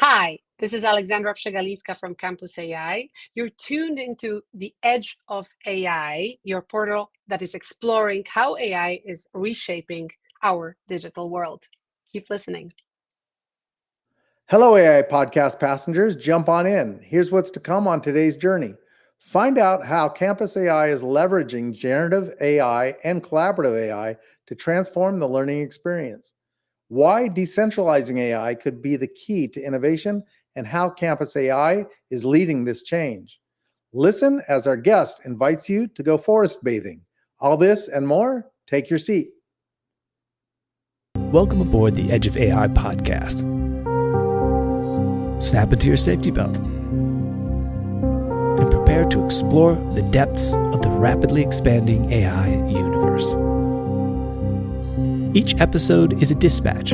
Hi, this is Aleksandra Przegalinska from Campus AI. You're tuned into the Edge of AI, your portal that is exploring how AI is reshaping our digital world. Keep listening. Hello, AI podcast passengers. Jump on in. Here's what's to come on today's journey. Find out how Campus AI is leveraging generative AI and collaborative AI to transform the learning experience. Why decentralizing AI could be the key to innovation and how Campus AI is leading this change. Listen as our guest invites you to go forest bathing. All this and more, take your seat. Welcome aboard the Edge of AI podcast. Snap into your safety belt and prepare to explore the depths of the rapidly expanding AI universe. Each episode is a dispatch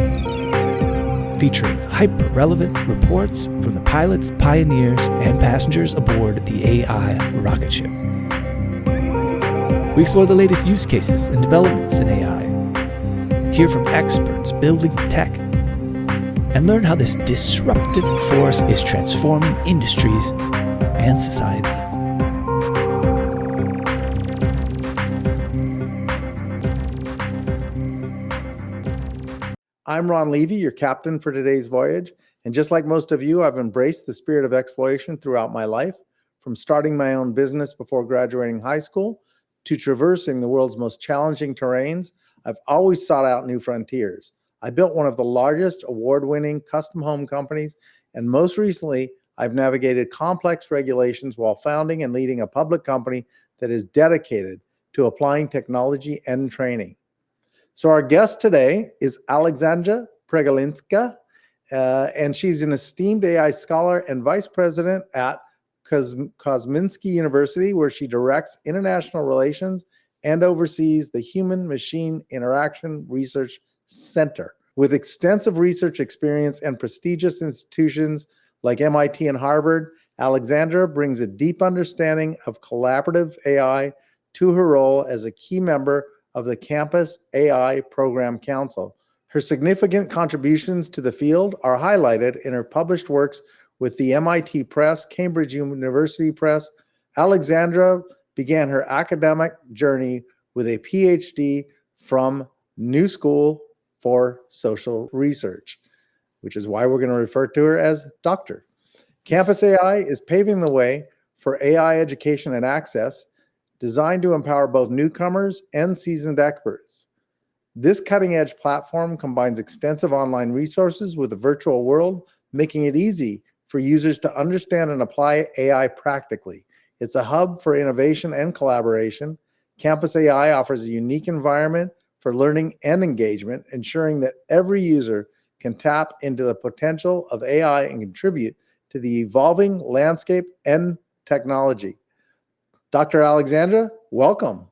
featuring hyper-relevant reports from the pilots, pioneers, and passengers aboard the AI rocket ship. We explore the latest use cases and developments in AI, hear from experts building tech, and learn how this disruptive force is transforming industries and society. I'm Ron Levy, your captain for today's voyage. And just like most of you, I've embraced the spirit of exploration throughout my life, from starting my own business before graduating high school to traversing the world's most challenging terrains. I've always sought out new frontiers. I built one of the largest award-winning custom home companies, and most recently, I've navigated complex regulations while founding and leading a public company that is dedicated to applying technology and training. So our guest today is Aleksandra Pregelinska, and she's an esteemed AI scholar and vice president at Kosminski University, where she directs international relations and oversees the Human-Machine Interaction Research Center. With extensive research experience and prestigious institutions like MIT and Harvard, Aleksandra brings a deep understanding of collaborative AI to her role as a key member of the Campus AI Program Council. Her significant contributions to the field are highlighted in her published works with the MIT Press, Cambridge University Press. Aleksandra began her academic journey with a PhD from New School for Social Research, which is why we're going to refer to her as Doctor. Campus AI is paving the way for AI education and access, designed to empower both newcomers and seasoned experts. This cutting-edge platform combines extensive online resources with a virtual world, making it easy for users to understand and apply AI practically. It's a hub for innovation and collaboration. Campus AI offers a unique environment for learning and engagement, ensuring that every user can tap into the potential of AI and contribute to the evolving landscape and technology. Dr. Aleksandra, welcome.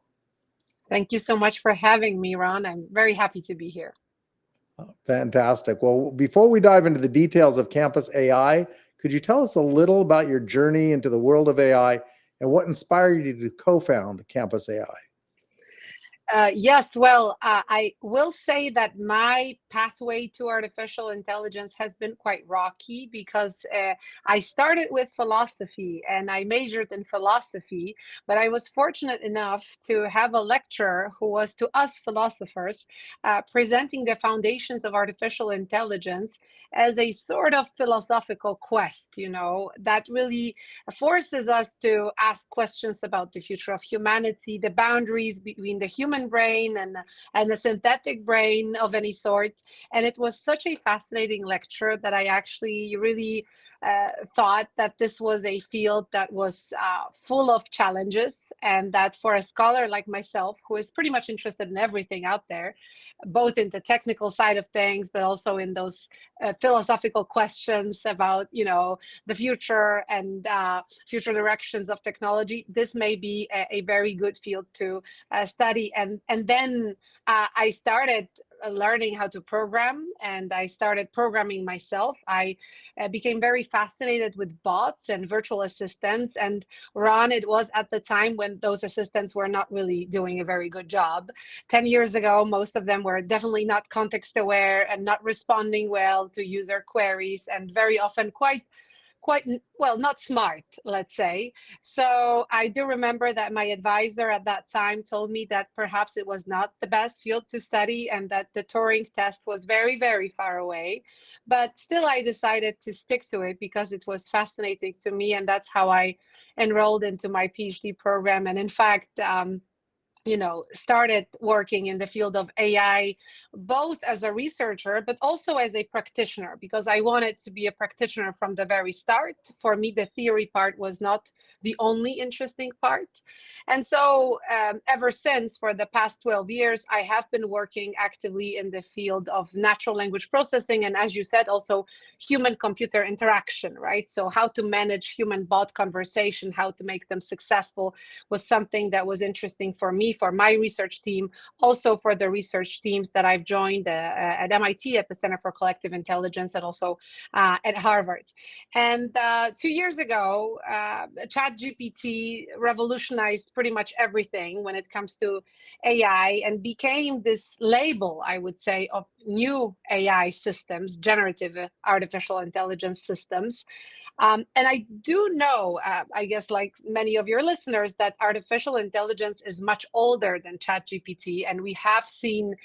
Thank you so much for having me, Ron. I'm very happy to be here. Fantastic. Well, before we dive into the details of Campus AI, could you tell us a little about your journey into the world of AI and what inspired you to co-found Campus AI? Yes, well, I will say that my pathway to artificial intelligence has been quite rocky because I started with philosophy and I majored in philosophy, but I was fortunate enough to have a lecturer who was, to us philosophers, presenting the foundations of artificial intelligence as a sort of philosophical quest, that really forces us to ask questions about the future of humanity, the boundaries between the human brain and a synthetic brain of any sort. And it was such a fascinating lecture that I actually really thought that this was a field that was full of challenges, and that for a scholar like myself, who is pretty much interested in everything out there, both in the technical side of things, but also in those philosophical questions about, the future and future directions of technology, this may be a very good field to study. And then I started learning how to program, and I started programming myself. I became very fascinated with bots and virtual assistants. And Ron, it was at the time when those assistants were not really doing a very good job. 10 years ago, most of them were definitely not context aware and not responding well to user queries, and very often quite well, not smart, let's say. So I do remember that my advisor at that time told me that perhaps it was not the best field to study and that the Turing test was very, very far away. But still, I decided to stick to it because it was fascinating to me. And that's how I enrolled into my PhD program. And in fact, started working in the field of AI, both as a researcher, but also as a practitioner, because I wanted to be a practitioner from the very start. For me, the theory part was not the only interesting part. And so ever since, for the past 12 years, I have been working actively in the field of natural language processing. And as you said, also human-computer interaction, right? So how to manage human-bot conversation, how to make them successful was something that was interesting for me, for my research team, also for the research teams that I've joined at MIT, at the Center for Collective Intelligence, and also at Harvard. And 2 years ago, ChatGPT revolutionized pretty much everything when it comes to AI and became this label, I would say, of new AI systems, generative artificial intelligence systems. And I do know, I guess, like many of your listeners, that artificial intelligence is much older than ChatGPT, and we have seen,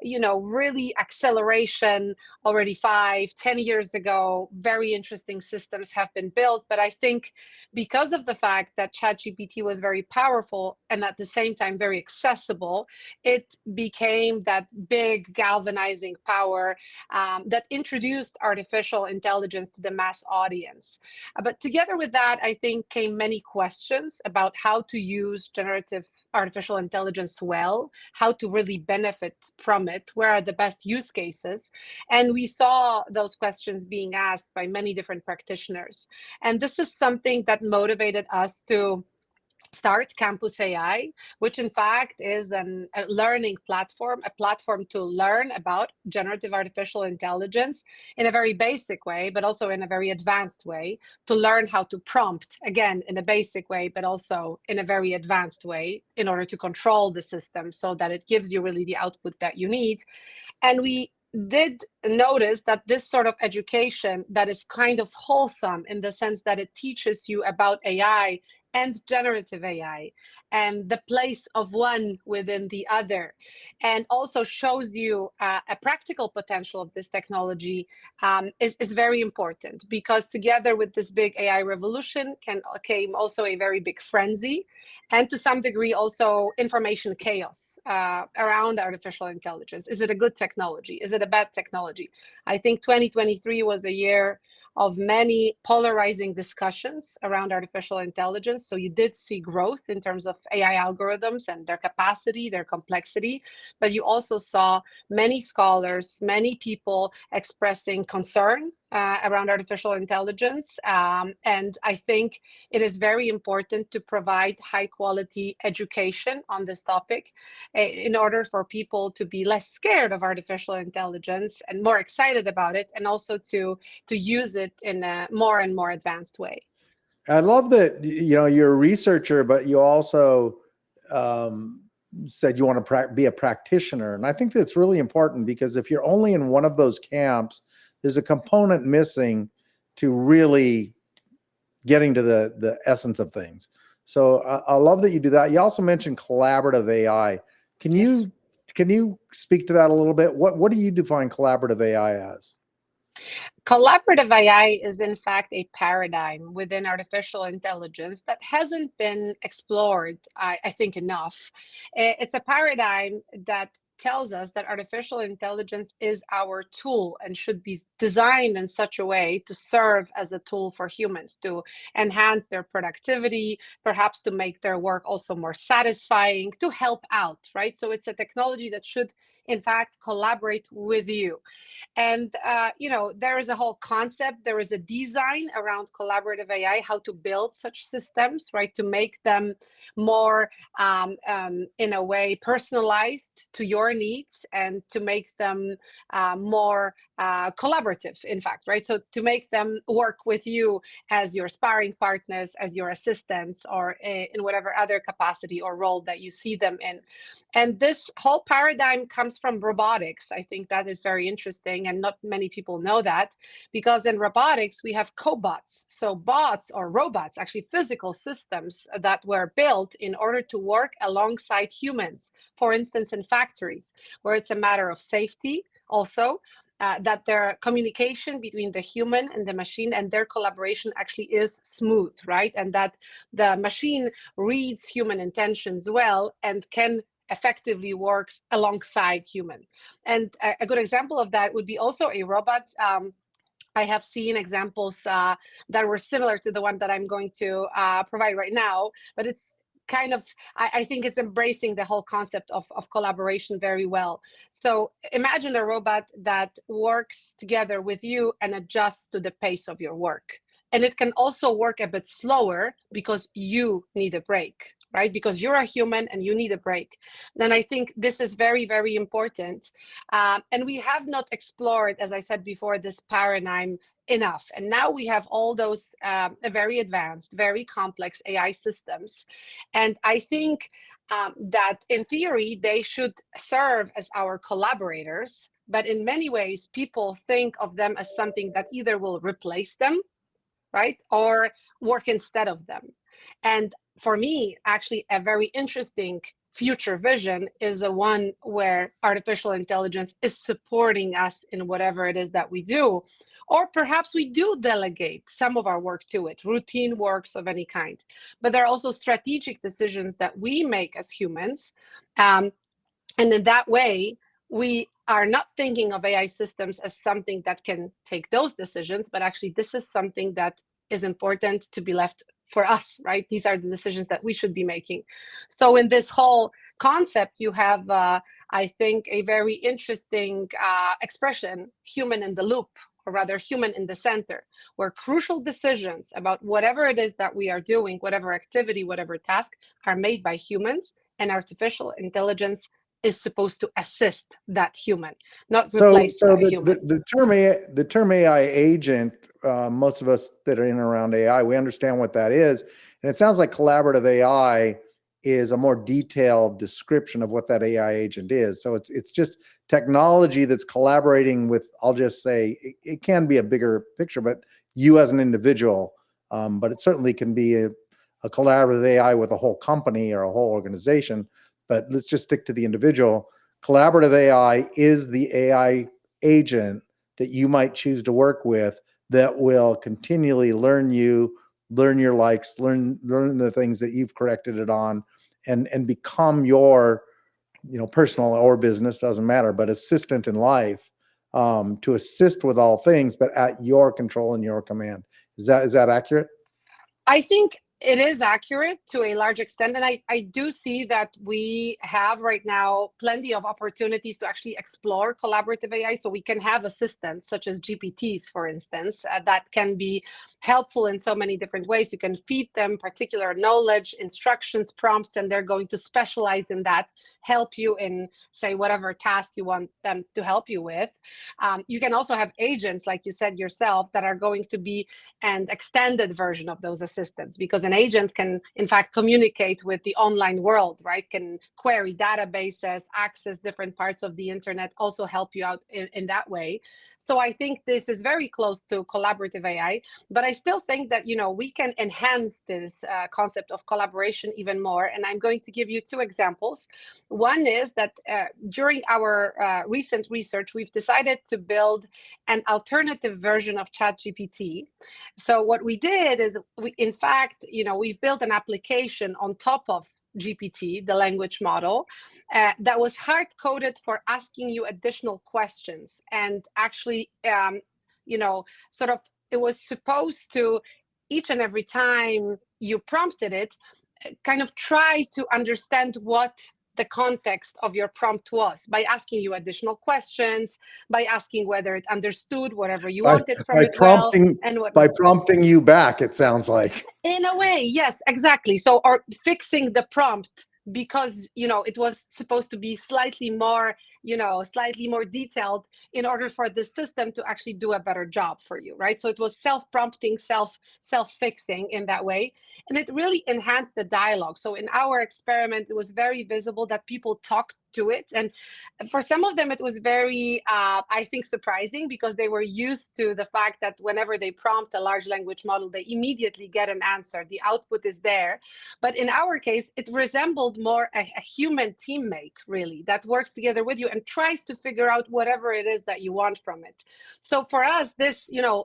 really acceleration already 5-10 years ago. Very interesting systems have been built, but I think because of the fact that ChatGPT was very powerful and at the same time very accessible, it became that big galvanizing power that introduced artificial intelligence to the mass audience. But together with that, I think came many questions about how to use generative artificial intelligence well, how to really benefit from it, where are the best use cases. And we saw those questions being asked by many different practitioners. And this is something that motivated us to start Campus AI, which in fact is a learning platform, a platform to learn about generative artificial intelligence in a very basic way, but also in a very advanced way, to learn how to prompt, again, in a basic way, but also in a very advanced way in order to control the system so that it gives you really the output that you need. And we did notice that this sort of education that is kind of wholesome in the sense that it teaches you about AI and generative AI and the place of one within the other, and also shows you a practical potential of this technology is very important, because together with this big AI revolution came also a very big frenzy, and to some degree also information chaos around artificial intelligence. Is it a good technology? Is it a bad technology? I think 2023 was a year of many polarizing discussions around artificial intelligence. So you did see growth in terms of AI algorithms and their capacity, their complexity, but you also saw many scholars, many people expressing concern around artificial intelligence. And I think it is very important to provide high quality education on this topic in order for people to be less scared of artificial intelligence and more excited about it, and also to use it in a more and more advanced way. I love that, you're a researcher, but you also said you want to be a practitioner. And I think that's really important, because if you're only in one of those camps, there's a component missing to really getting to the essence of things. So I love that you do that. You also mentioned collaborative AI. Can you speak to that a little bit? What do you define collaborative AI as? Collaborative AI is in fact a paradigm within artificial intelligence that hasn't been explored, I think, enough. It's a paradigm that tells us that artificial intelligence is our tool and should be designed in such a way to serve as a tool for humans, to enhance their productivity, perhaps to make their work also more satisfying, to help out, right? So it's a technology that should in fact, collaborate with you. And, there is a whole concept, there is a design around collaborative AI, how to build such systems, right, to make them more, in a way, personalized to your needs, and to make them more collaborative, in fact, right? So to make them work with you as your sparring partners, as your assistants, or in whatever other capacity or role that you see them in. And this whole paradigm comes from robotics. I think that is very interesting, and not many people know that, because in robotics we have cobots. So bots or robots, actually physical systems that were built in order to work alongside humans, for instance, in factories, where it's a matter of safety also. That their communication between the human and the machine and their collaboration actually is smooth, right? And that the machine reads human intentions well and can effectively work alongside human. And a good example of that would be also a robot. I have seen examples that were similar to the one that I'm going to provide right now, but it's kind of, I think it's embracing the whole concept of collaboration very well. So imagine a robot that works together with you and adjusts to the pace of your work. And it can also work a bit slower because you need a break, right? Because you're a human and you need a break. Then I think this is very, very important. And we have not explored, as I said before, this paradigm enough. And now we have all those very advanced, very complex AI systems. And I think that in theory, they should serve as our collaborators. But in many ways, people think of them as something that either will replace them, right, or work instead of them. And for me, actually, a very interesting future vision is the one where artificial intelligence is supporting us in whatever it is that we do. Or perhaps we do delegate some of our work to it, routine works of any kind. But there are also strategic decisions that we make as humans. And in that way, we are not thinking of AI systems as something that can take those decisions, but actually this is something that is important to be left for us, right? These are the decisions that we should be making. So in this whole concept, you have, I think, a very interesting expression, human in the loop, or rather human in the center, where crucial decisions about whatever it is that we are doing, whatever activity, whatever task, are made by humans, and artificial intelligence is supposed to assist that human, not replace that human. The term AI agent, most of us that are in and around AI, we understand what that is. And it sounds like collaborative AI is a more detailed description of what that AI agent is. So it's just technology that's collaborating with, I'll just say, it can be a bigger picture, but you as an individual, but it certainly can be a collaborative AI with a whole company or a whole organization. But let's just stick to the individual. Collaborative AI is the AI agent that you might choose to work with that will continually learn you, learn your likes, learn the things that you've corrected it on, and become your, personal or business, doesn't matter, but assistant in life, to assist with all things, but at your control and your command. Is that accurate? I think it is accurate to a large extent. And I do see that we have right now plenty of opportunities to actually explore collaborative AI. So we can have assistants such as GPTs, for instance, that can be helpful in so many different ways. You can feed them particular knowledge, instructions, prompts, and they're going to specialize in that, help you in, say, whatever task you want them to help you with. You can also have agents, like you said yourself, that are going to be an extended version of those assistants, because an agent can, in fact, communicate with the online world, right? Can query databases, access different parts of the internet, also help you out in that way. So I think this is very close to collaborative AI, but I still think that, we can enhance this concept of collaboration even more. And I'm going to give you two examples. One is that during our recent research, we've decided to build an alternative version of ChatGPT. So what we did is, in fact, we've built an application on top of GPT, the language model, that was hard-coded for asking you additional questions. And actually, sort of, it was supposed to, each and every time you prompted it, kind of try to understand what the context of your prompt was, by asking you additional questions, by asking whether it understood whatever you wanted from it well, and what. By prompting you back, it sounds like. In a way, yes, exactly. So, or fixing the prompt because, it was supposed to be slightly more detailed in order for the system to actually do a better job for you, right? So it was self-prompting, self-fixing in that way. And it really enhanced the dialogue. So in our experiment, it was very visible that people talked to it. And for some of them, it was very, I think, surprising because they were used to the fact that whenever they prompt a large language model, they immediately get an answer. The output is there. But in our case, it resembled more a human teammate, really, that works together with you and tries to figure out whatever it is that you want from it. So for us, this,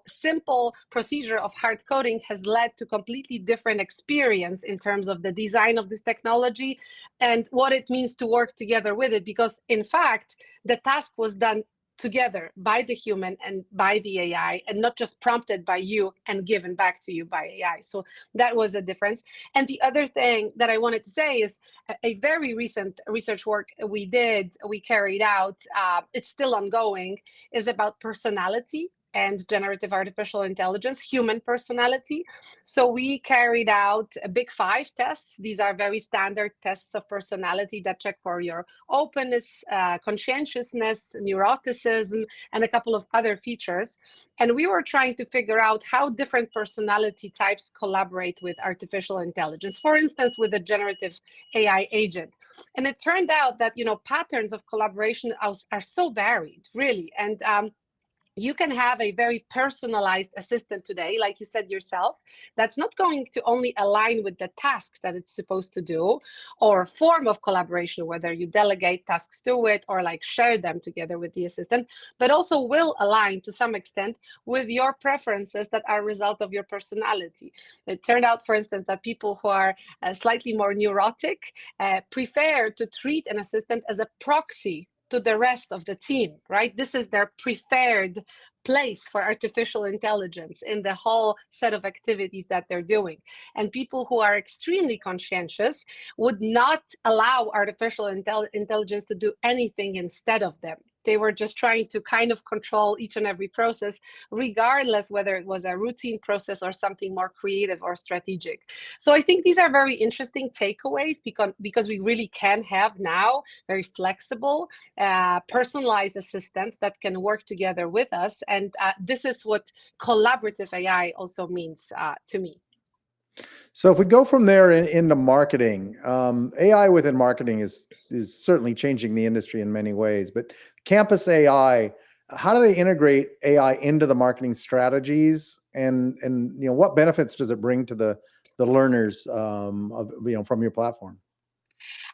simple procedure of hard coding has led to completely different experience in terms of the design of this technology and what it means to work together with it, because in fact the task was done together by the human and by the AI, and not just prompted by you and given back to you by AI. So that was a difference. And the other thing that I wanted to say is a very recent research work we carried out, it's still ongoing, is about personality and generative artificial intelligence, human personality. So we carried out a big 5 tests. These are very standard tests of personality that check for your openness, conscientiousness, neuroticism, and a couple of other features. And we were trying to figure out how different personality types collaborate with artificial intelligence, for instance, with a generative AI agent. And it turned out that, patterns of collaboration are so varied, really. And you can have a very personalized assistant today, like you said yourself, that's not going to only align with the task that it's supposed to do or form of collaboration, whether you delegate tasks to it or like share them together with the assistant, but also will align to some extent with your preferences that are a result of your personality. It turned out, for instance, that people who are slightly more neurotic prefer to treat an assistant as a proxy to the rest of the team, right? This is their preferred place for artificial intelligence in the whole set of activities that they're doing. And people who are extremely conscientious would not allow artificial intelligence to do anything instead of them. They were just trying to kind of control each and every process, regardless whether it was a routine process or something more creative or strategic. So I think these are very interesting takeaways because we really can have now very flexible, personalized assistants that can work together with us. And this is what collaborative AI also means to me. So if we go from there into marketing, AI within marketing is certainly changing the industry in many ways. But Campus AI, how do they integrate AI into the marketing strategies, and what benefits does it bring to the learners from your platform?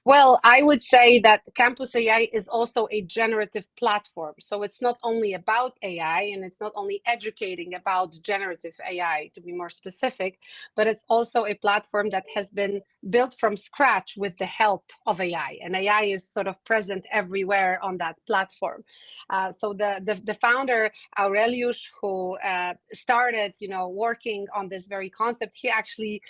Well, I would say that Campus AI is also a generative platform. So it's not only about AI and it's not only educating about generative AI, to be more specific, but it's also a platform that has been built from scratch with the help of AI. And AI is sort of present everywhere on that platform. So the founder, Aurelius, who started, working on this very concept, he actually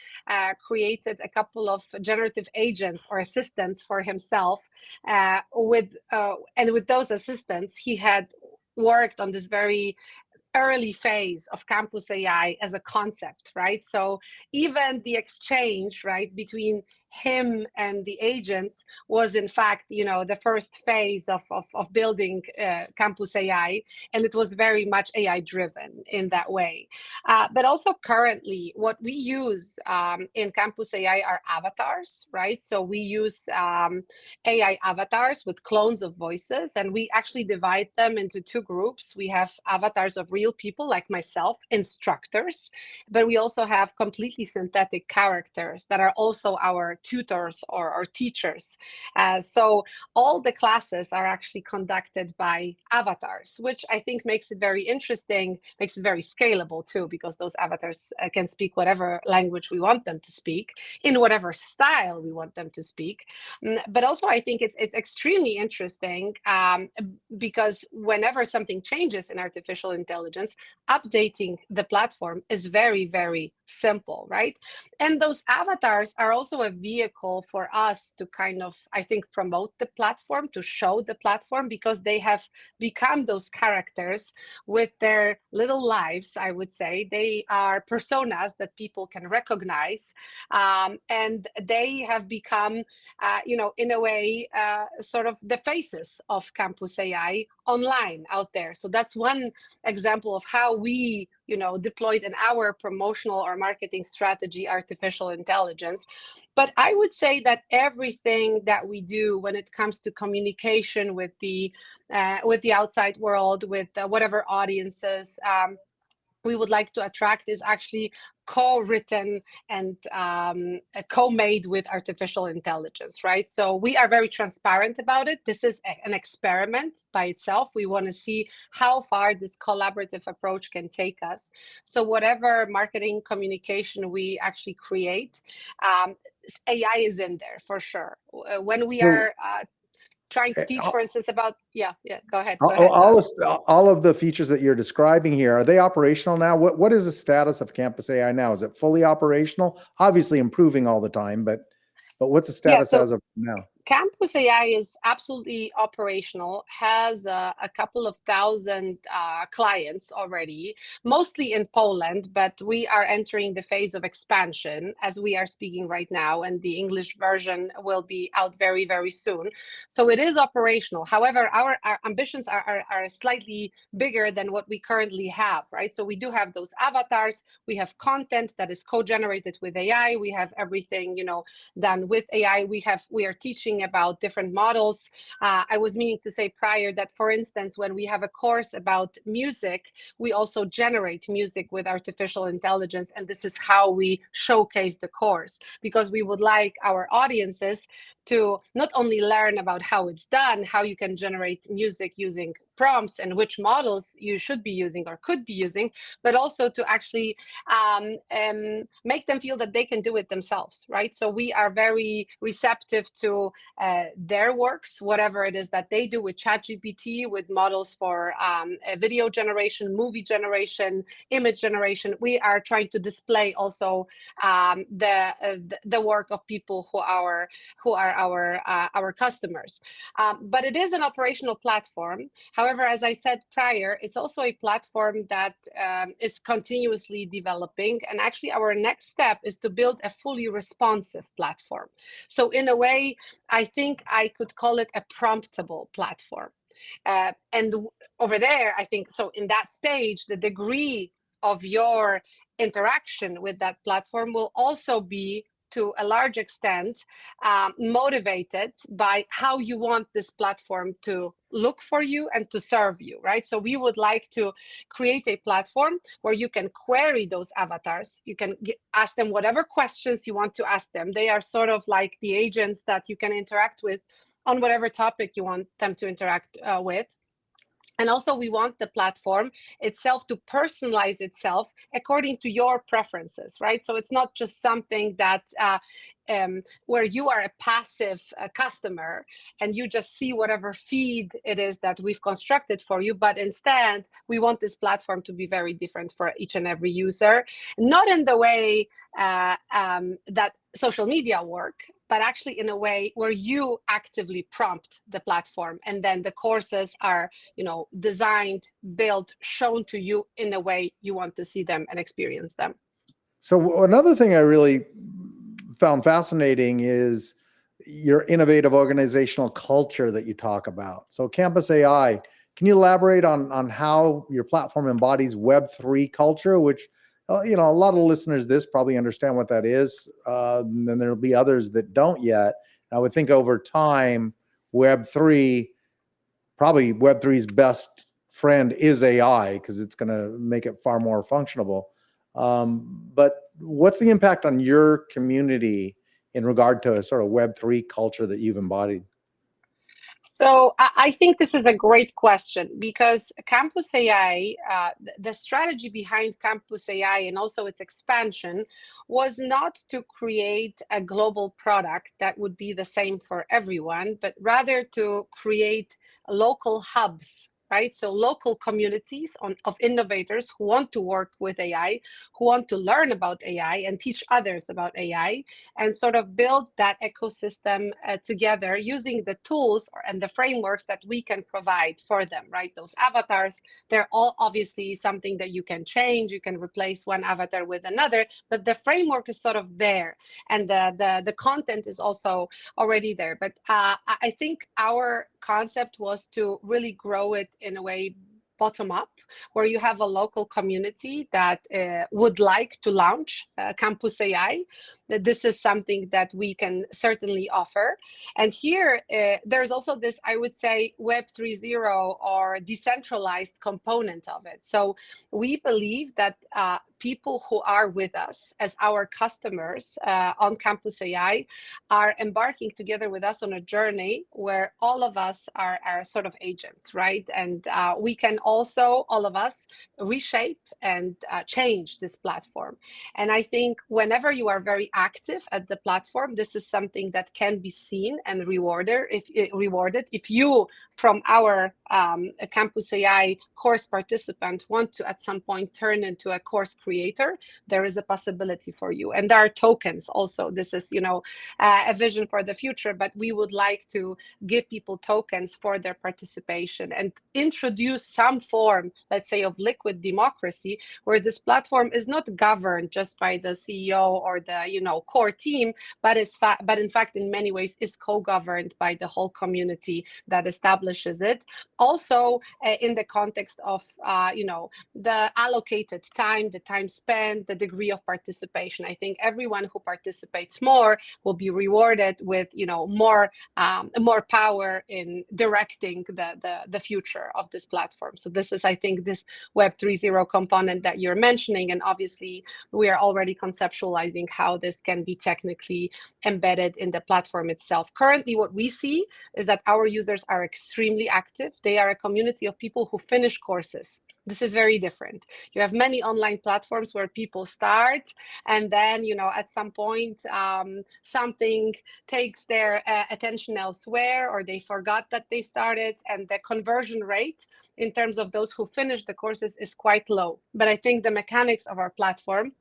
created a couple of generative agents or assistants for himself, and with those assistants he had worked on this very early phase of Campus AI as a concept, right? So even the exchange, right, between him and the agents was in fact, the first phase of building Campus AI, and it was very much AI driven in that way. But also currently, what we use in Campus AI are avatars, right? So we use AI avatars with clones of voices, and we actually divide them into 2 groups. We have avatars of real people like myself, instructors, but we also have completely synthetic characters that are also our tutors or teachers. So all the classes are actually conducted by avatars, which I think makes it very interesting, makes it very scalable too, because those avatars can speak whatever language we want them to speak, in whatever style we want them to speak. But also I think it's extremely interesting because whenever something changes in artificial intelligence, updating the platform is very, very simple, right? And those avatars are also a vehicle for us to kind of, I think, promote the platform, to show the platform, because they have become those characters with their little lives, I would say. They are personas that people can recognize, and they have become, in a way, sort of the faces of Campus AI online out there. So that's one example of how we, deployed in our promotional or marketing strategy artificial intelligence. But I would say that everything that we do when it comes to communication with the outside world, with whatever audiences we would like to attract, is actually co-written and co-made with artificial intelligence, right? So we are very transparent about it. This is an experiment by itself. We want to see how far this collaborative approach can take us. So whatever marketing communication we actually create, AI is in there for sure. When we are trying to teach, for instance, about, go ahead. All of the features that you're describing here, are they operational now? What is the status of Campus AI now? Is it fully operational? Obviously improving all the time, but what's the status as of now? Campus AI is absolutely operational, has a couple of thousand clients already, mostly in Poland, but we are entering the phase of expansion as we are speaking right now, and the English version will be out very, very soon. So it is operational. However, our ambitions are slightly bigger than what we currently have, right? So we do have those avatars, we have content that is co-generated with AI, we have everything, done with AI. We are teaching about different models. I was meaning to say prior that, for instance, when we have a course about music, we also generate music with artificial intelligence, and this is how we showcase the course, because we would like our audiences to not only learn about how it's done, how you can generate music using prompts and which models you should be using or could be using, but also to actually make them feel that they can do it themselves, right? So we are very receptive to their works, whatever it is that they do with ChatGPT, with models for video generation, movie generation, image generation. We are trying to display also the work of people who are our customers. But it is an operational platform. However, as I said prior, it's also a platform that is continuously developing. And actually, our next step is to build a fully responsive platform. So in a way, I think I could call it a promptable platform. And over there, I think, so in that stage, the degree of your interaction with that platform will also be, to a large extent, motivated by how you want this platform to look for you and to serve you, right? So we would like to create a platform where you can query those avatars. You can ask them whatever questions you want to ask them. They are sort of like the agents that you can interact with on whatever topic you want them to interact with. And also, we want the platform itself to personalize itself according to your preferences, right? So it's not just something that where you are a passive customer and you just see whatever feed it is that we've constructed for you, but instead we want this platform to be very different for each and every user, not in the way that social media work, but actually in a way where you actively prompt the platform, and then the courses are, designed, built, shown to you in a way you want to see them and experience them. So another thing I really found fascinating is your innovative organizational culture that you talk about. So Campus AI, can you elaborate on how your platform embodies Web3 culture, which a lot of listeners this probably understand what that is. Then there'll be others that don't yet. I would think over time, Web3's best friend is AI, because it's going to make it far more functionable. But what's the impact on your community in regard to a sort of Web3 culture that you've embodied? So I think this is a great question, because Campus AI, the strategy behind Campus AI and also its expansion was not to create a global product that would be the same for everyone, but rather to create local hubs right? So local communities of innovators who want to work with AI, who want to learn about AI and teach others about AI, and sort of build that ecosystem together using the tools and the frameworks that we can provide for them, right? Those avatars, they're all obviously something that you can change. You can replace one avatar with another, but the framework is sort of there, and the content is also already there. But I think our concept was to really grow it in a way bottom up, where you have a local community that would like to launch Campus AI. That this is something that we can certainly offer. And here, there's also this, I would say, Web 3.0 or decentralized component of it. So we believe that people who are with us as our customers on Campus AI are embarking together with us on a journey where all of us are sort of agents, right? And we can also, all of us, reshape and change this platform. And I think whenever you are very active at the platform, this is something that can be seen and rewarded. If you, from our Campus AI course participant, want to at some point turn into a course creator, there is a possibility for you. And there are tokens also. This is, a vision for the future, but we would like to give people tokens for their participation and introduce some form, let's say, of liquid democracy, where this platform is not governed just by the CEO or the core team, but in fact in many ways is co-governed by the whole community that establishes it. Also in the context of the allocated time, the time spent, the degree of participation. I think everyone who participates more will be rewarded with more power in directing the future of this platform. So this is, I think, this Web 3.0 component that you're mentioning, and obviously we are already conceptualizing how this can be technically embedded in the platform itself. Currently, what we see is that our users are extremely active. They are a community of people who finish courses. This is very different. You have many online platforms where people start, and then at some point something takes their attention elsewhere, or they forgot that they started, and the conversion rate in terms of those who finish the courses is quite low. But I think the mechanics of our platform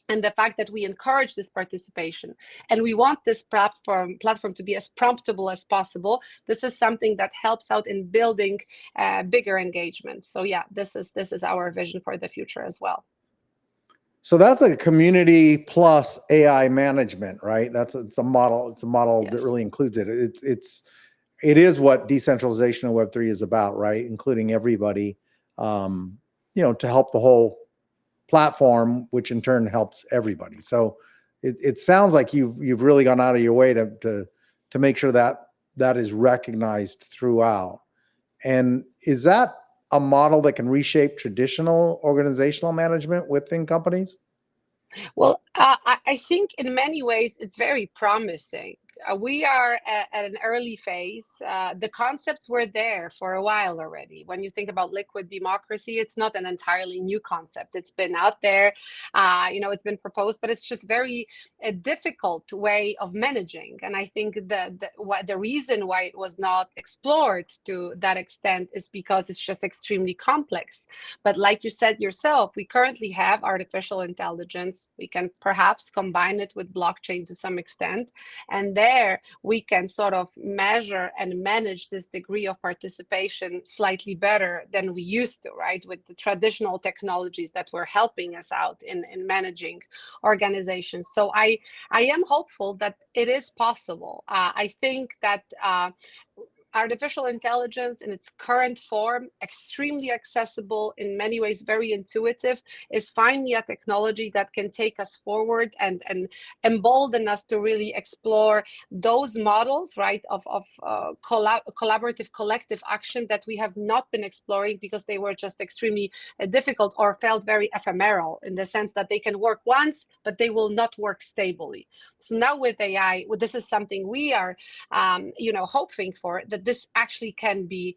and the fact that we encourage this participation and we want this platform to be as promptable as possible, this is something that helps out in building bigger engagement. So yeah, this is our vision for the future as well. So that's a community plus AI management, right? It's a model. It's a model Yes. that really includes it. It is what decentralization of Web3 is about, right? Including everybody, to help the whole platform, which in turn helps everybody. So it sounds like you've really gone out of your way to make sure that is recognized throughout. And is that a model that can reshape traditional organizational management within companies? Well, I think in many ways it's very promising. We are at an early phase. The concepts were there for a while already. When you think about liquid democracy, it's not an entirely new concept. It's been out there, it's been proposed, but it's just very a difficult way of managing. And I think the reason why it was not explored to that extent is because it's just extremely complex. But like you said yourself, we currently have artificial intelligence. We can perhaps combine it with blockchain to some extent, and there we can sort of measure and manage this degree of participation slightly better than we used to, right? With the traditional technologies that were helping us out in managing organizations. So I am hopeful that it is possible. I think that artificial intelligence in its current form, extremely accessible, in many ways very intuitive, is finally a technology that can take us forward and embolden us to really explore those models, right, of collaborative collective action that we have not been exploring because they were just extremely difficult or felt very ephemeral, in the sense that they can work once, but they will not work stably. So now with AI, this is something we are hoping for, that this actually can be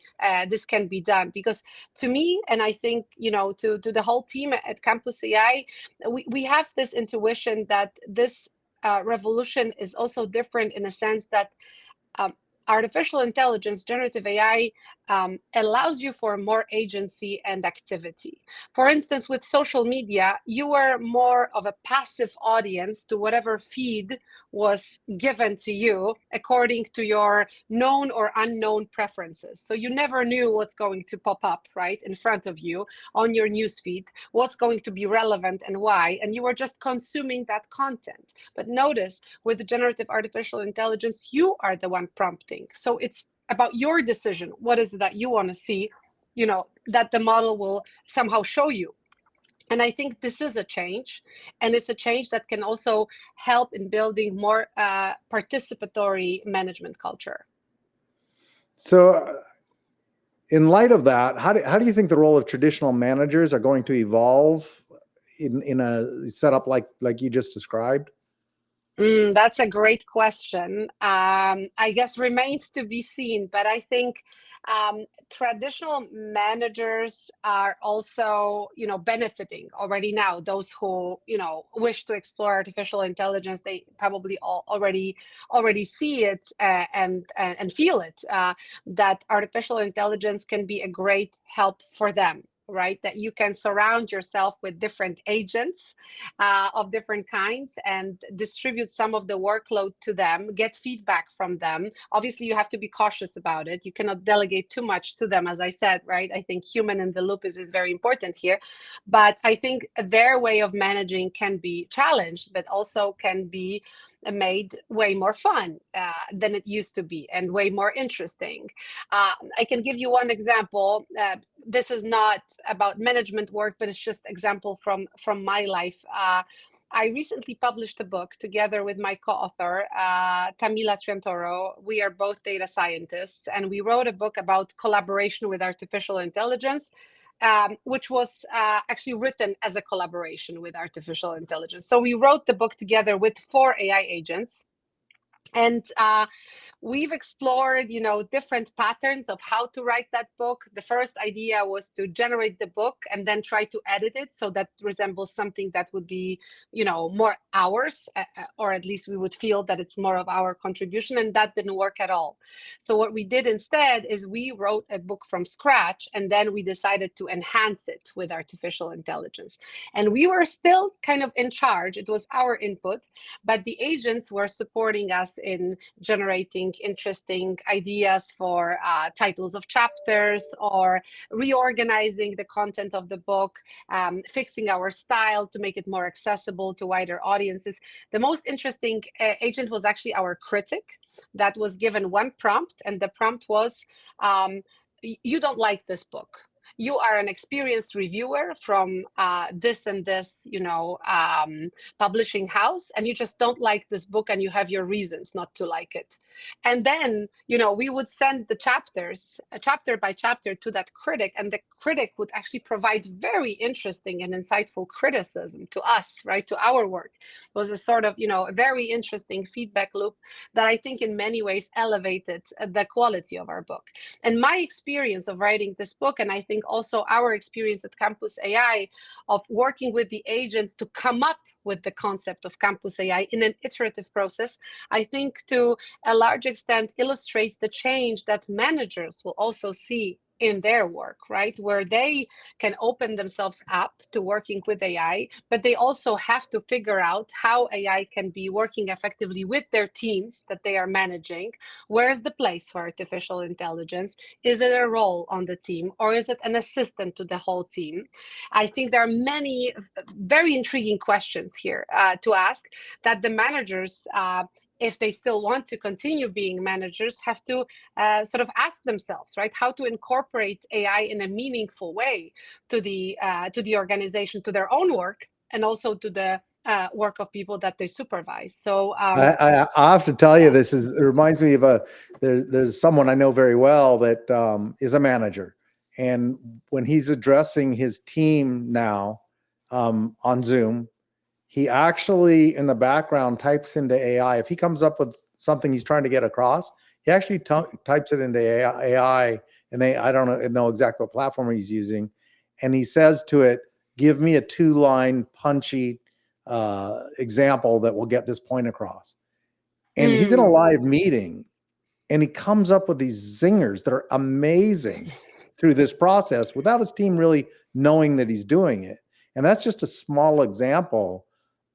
done. Because to me, and I think to the whole team at Campus AI, we have this intuition that this revolution is also different in a sense that artificial intelligence, generative AI, allows you for more agency and activity. For instance, with social media, you were more of a passive audience to whatever feed was given to you according to your known or unknown preferences. So you never knew what's going to pop up right in front of you on your newsfeed, what's going to be relevant and why, and you were just consuming that content. But notice, with the generative artificial intelligence, you are the one prompting. So it's about your decision. What is it that you want to see, that the model will somehow show you. And I think this is a change, and it's a change that can also help in building more participatory management culture. So in light of that, how do you think the role of traditional managers are going to evolve in a setup like you just described? That's a great question. I guess remains to be seen, but I think traditional managers are also, benefiting already now. Those who, wish to explore artificial intelligence, they probably already see it and feel it, that artificial intelligence can be a great help for them. Right, that you can surround yourself with different agents of different kinds and distribute some of the workload to them, get feedback from them. Obviously, you have to be cautious about it. You cannot delegate too much to them, as I said, right? I think human in the loop is very important here. But I think their way of managing can be challenged, but also can be made way more fun than it used to be, and way more interesting. I can give you one example. This is not about management work, but it's just example from my life. I recently published a book together with my co-author, Tamila Triantoro. We are both data scientists, and we wrote a book about collaboration with artificial intelligence, which was actually written as a collaboration with artificial intelligence. So we wrote the book together with 4 AI agents. And we've explored, different patterns of how to write that book. The first idea was to generate the book and then try to edit it so that resembles something that would be, more ours, or at least we would feel that it's more of our contribution, and that didn't work at all. So what we did instead is we wrote a book from scratch, and then we decided to enhance it with artificial intelligence. And we were still kind of in charge. It was our input, but the agents were supporting us in generating interesting ideas for titles of chapters, or reorganizing the content of the book, fixing our style to make it more accessible to wider audiences. The most interesting agent was actually our critic, that was given one prompt, and the prompt was, you don't like this book. You are an experienced reviewer from this and this, publishing house, and you just don't like this book, and you have your reasons not to like it. And then, we would send the chapters, chapter by chapter, to that critic, and the critic would actually provide very interesting and insightful criticism to us, right, to our work. It was a sort of, a very interesting feedback loop that I think in many ways elevated the quality of our book. And my experience of writing this book, and I think also our experience at Campus AI of working with the agents to come up with the concept of Campus AI in an iterative process, I think to a large extent illustrates the change that managers will also see in their work, right? Where they can open themselves up to working with AI, but they also have to figure out how AI can be working effectively with their teams that they are managing. Where's the place for artificial intelligence? Is it a role on the team, or is it an assistant to the whole team? I think there are many very intriguing questions here to ask that the managers, if they still want to continue being managers, have to sort of ask themselves, right, how to incorporate AI in a meaningful way to the organization, to their own work, and also to the work of people that they supervise. So I have to tell you, it reminds me of there's someone I know very well that is a manager, and when he's addressing his team now on Zoom, he actually in the background types into AI. If he comes up with something he's trying to get across, he actually types it into AI, and I don't know exactly what platform he's using, and he says to it, give me a 2-line punchy example that will get this point across. And he's in a live meeting, And he comes up with these zingers that are amazing through this process without his team really knowing that he's doing it. And that's just a small example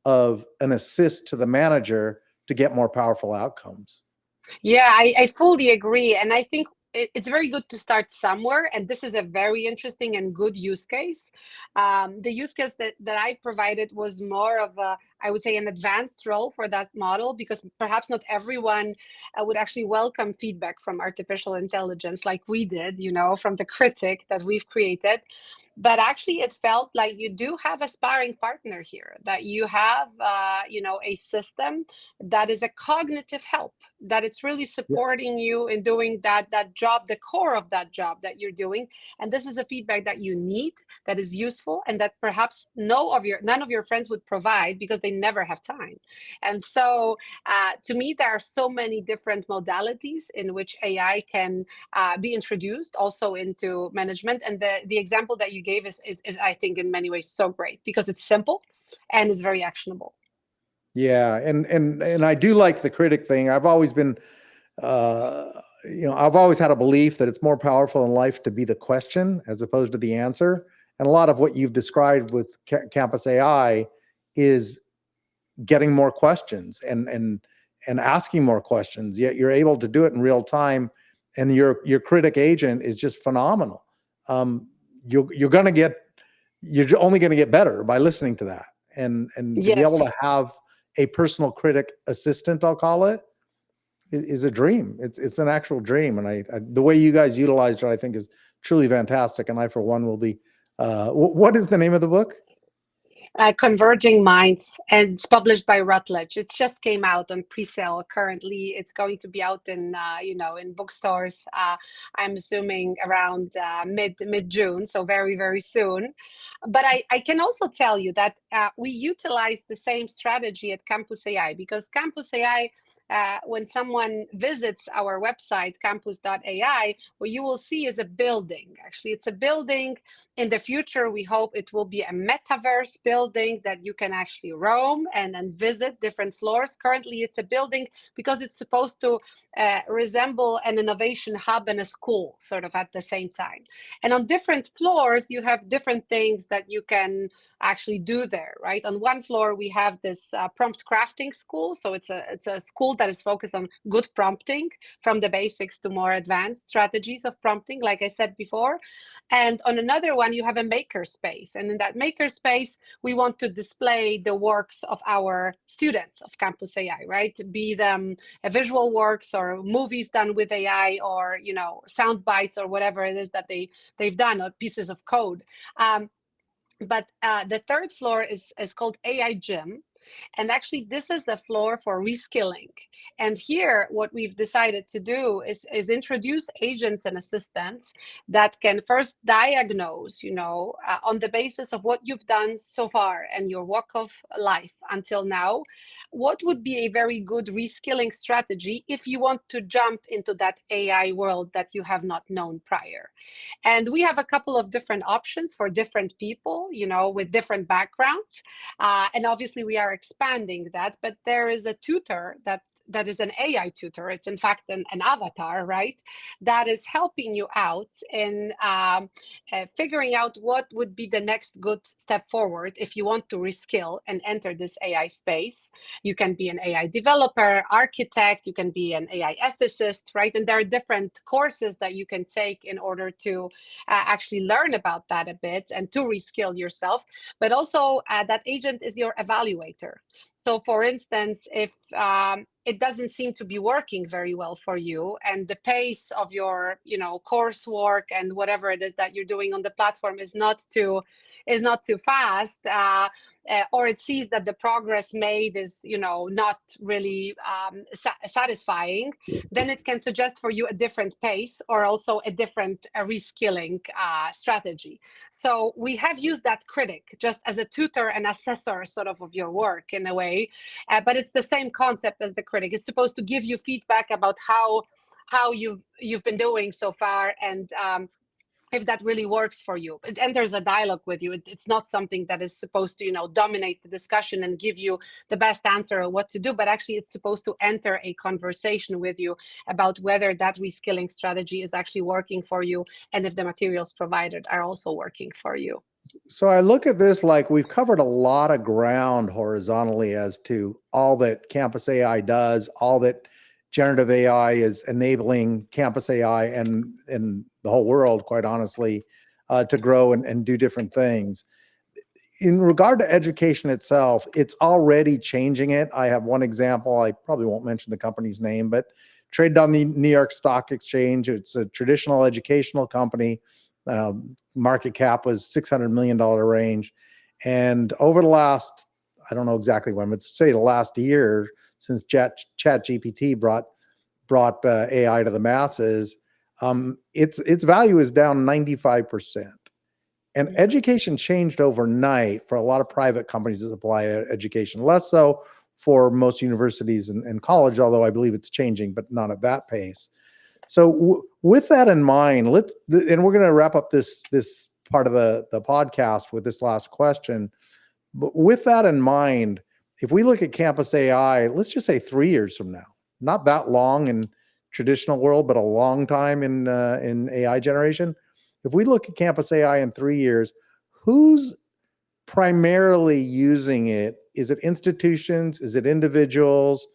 of an assist to the manager to get more powerful outcomes. Yeah, I fully agree. And I think it's very good to start somewhere. And this is a very interesting and good use case. The use case that I provided was more of a, I would say, an advanced role for that model, because perhaps not everyone would actually welcome feedback from artificial intelligence like we did, from the critic that we've created. But actually, it felt like you do have a sparring partner here, that you have, a system that is a cognitive help, that it's really supporting you in doing that job, the core of that job that you're doing. And this is a feedback that you need, that is useful, and that perhaps none of your friends would provide because they never have time. And so to me, there are so many different modalities in which AI can be introduced also into management. And the example that you gave is I think in many ways so great, because it's simple and it's very actionable. Yeah, and I do like the critic thing. I've always been, I've always had a belief that it's more powerful in life to be the question as opposed to the answer. And a lot of what you've described with Campus AI is getting more questions and asking more questions. Yet you're able to do it in real time, and your critic agent is just phenomenal. You're only going to get better by listening to that, and to be able Yes. to have a personal critic assistant, I'll call it, is a dream. It's an actual dream. And I the way you guys utilized it, I think, is truly fantastic. And I, for one, will be, what is the name of the book? Converging Minds, and it's published by Routledge. It just came out on pre-sale currently. It's going to be out in in bookstores. I'm assuming around mid June, so very very soon. But I can also tell you that we utilize the same strategy at Campus AI, because Campus AI, when someone visits our website campus.ai, what you will see is a building. Actually, it's a building. In the future, we hope it will be a metaverse building that you can actually roam and visit different floors. Currently, it's a building because it's supposed to resemble an innovation hub and a school, sort of at the same time. And on different floors, you have different things that you can actually do there, right? On one floor, we have this prompt crafting school. So it's a school that is focused on good prompting, from the basics to more advanced strategies of prompting, like I said before. And on another one, you have a maker space. And in that maker space, we want to display the works of our students of Campus AI, right? Be them visual works or movies done with AI, or, sound bites or whatever it is that they've done, or pieces of code. But the third floor is called AI Gym. And actually, this is a floor for reskilling. And here, what we've decided to do is introduce agents and assistants that can first diagnose, on the basis of what you've done so far and your walk of life until now, what would be a very good reskilling strategy if you want to jump into that AI world that you have not known prior. And we have a couple of different options for different people, with different backgrounds. And obviously, we are expanding that, but there is a tutor that is an AI tutor. It's in fact an avatar, right? That is helping you out in figuring out what would be the next good step forward if you want to reskill and enter this AI space. You can be an AI developer, architect, you can be an AI ethicist, right? And there are different courses that you can take in order to actually learn about that a bit and to reskill yourself. But also that agent is your evaluator. So for instance, if it doesn't seem to be working very well for you, and the pace of your coursework and whatever it is that you're doing on the platform is not too fast, or it sees that the progress made is not really satisfying, then it can suggest for you a different pace, or also a different reskilling strategy. So we have used that critic just as a tutor and assessor sort of your work in a way, but it's the same concept as the critic. It's supposed to give you feedback about how you've been doing so far, and if that really works for you. It enters a dialogue with you. It's not something that is supposed to, dominate the discussion and give you the best answer on what to do, but actually it's supposed to enter a conversation with you about whether that reskilling strategy is actually working for you and if the materials provided are also working for you. So I look at this like we've covered a lot of ground horizontally as to all that Campus AI does, all that generative AI is enabling Campus AI and the whole world, quite honestly, to grow and do different things. In regard to education itself, it's already changing it. I have one example. I probably won't mention the company's name, but traded on the New York Stock Exchange. It's a traditional educational company. Market cap was $600 million range. And over the last, I don't know exactly when, but say the last year since ChatGPT brought AI to the masses, its value is down 95%. And education changed overnight for a lot of private companies that supply education, less so for most universities and college, although I believe it's changing, but not at that pace. So with that in mind, and we're going to wrap up this part of the podcast with this last question. But with that in mind, if we look at Campus AI, let's just say 3 years from now, not that long in traditional world, but a long time in AI generation. If we look at Campus AI in 3 years, who's primarily using it? Is it institutions? Is it individuals?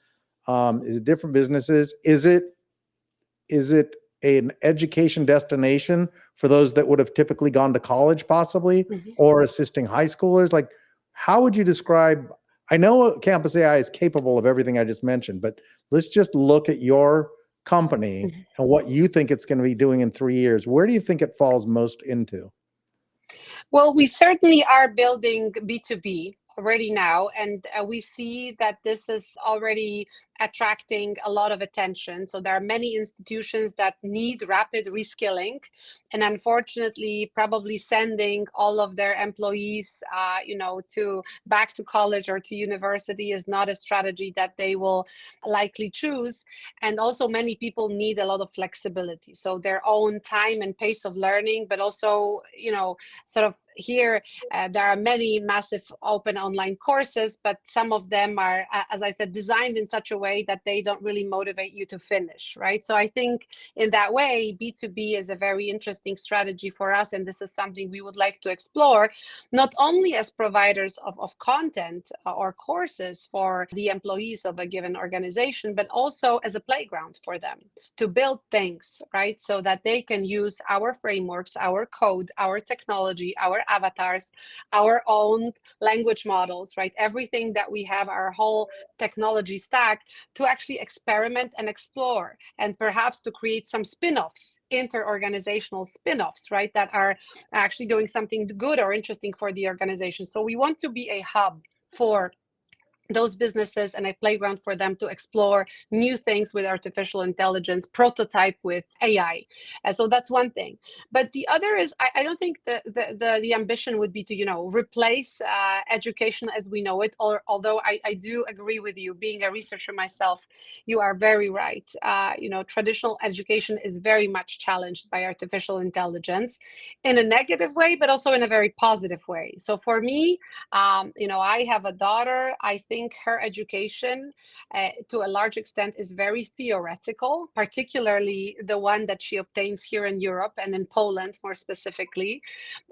Is it different businesses? Is it an education destination for those that would have typically gone to college possibly, or assisting high schoolers? Like, how would you describe, I know Campus AI is capable of everything I just mentioned, but let's just look at your company and what you think it's going to be doing in 3 years. Where do you think it falls most into? Well, we certainly are building B2B already now, and we see that this is already attracting a lot of attention. So there are many institutions that need rapid reskilling, and unfortunately, probably sending all of their employees, back to college or to university is not a strategy that they will likely choose. And also, many people need a lot of flexibility, so their own time and pace of learning, but also, sort of here, there are many massive open online courses, but some of them are, as I said, designed in such a way that they don't really motivate you to finish, right? So I think in that way, B2B is a very interesting strategy for us, and this is something we would like to explore, not only as providers of content or courses for the employees of a given organization, but also as a playground for them to build things, right? So that they can use our frameworks, our code, our technology, our avatars, our own language models, right? Everything that we have, our whole technology stack, to actually experiment and explore, and perhaps to create some spin-offs, inter-organizational spin-offs, right? That are actually doing something good or interesting for the organization. So we want to be a hub for those businesses and a playground for them to explore new things with artificial intelligence, prototype with AI. So that's one thing. But the other is, I don't think the ambition would be to, replace education as we know it. Although I do agree with you, being a researcher myself, you are very right. Traditional education is very much challenged by artificial intelligence in a negative way, but also in a very positive way. So for me, I have a daughter. I think her education, to a large extent, is very theoretical, particularly the one that she obtains here in Europe and in Poland more specifically.